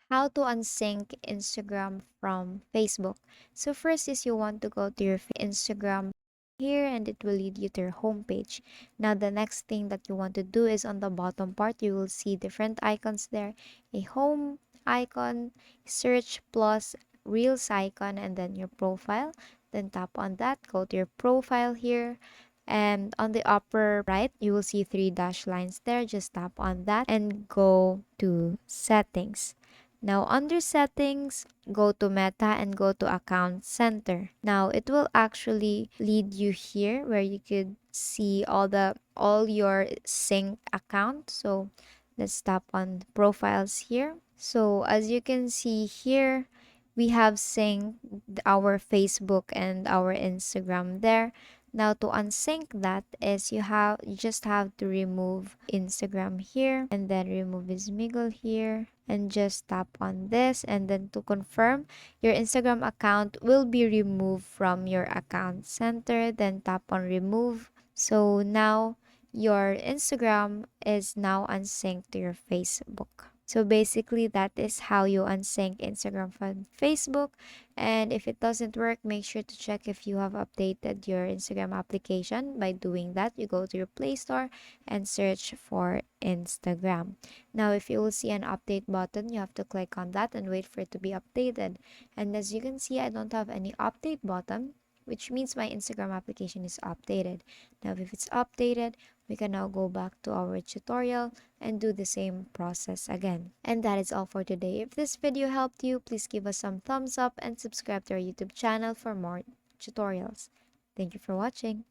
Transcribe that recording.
How to unsync Instagram from Facebook. So first is you want to go to your Instagram here and it will lead you to your homepage. Now the next thing that you want to do is on the bottom part you will see different icons there. A home icon, search plus reels icon and then your profile. Then tap on that, go to your profile here. And on the upper right, you will see three dash lines there. Just tap on that and go to settings. Now under settings, go to meta and go to account center. Now it will actually lead you here where you could see all your sync account. So let's tap on profiles here. So as you can see here, we have synced our Facebook and our Instagram there. Now to unsync that is you just have to remove Instagram here and then remove Smiggle here and just tap on this, and then to confirm your Instagram account will be removed from your account center, then tap on remove. So now your Instagram is now unsynced to your Facebook. So basically that is how you unsync Instagram from Facebook. And if it doesn't work, make sure to check if you have updated your Instagram application. By doing that, you go to your Play Store and search for Instagram. Now, if you will see an update button, you have to click on that and wait for it to be updated. And as you can see, I don't have any update button, which means my Instagram application is updated. Now, if it's updated, we can now go back to our tutorial and do the same process again. And that is all for today. If this video helped you, please give us some thumbs up and subscribe to our YouTube channel for more tutorials. Thank you for watching.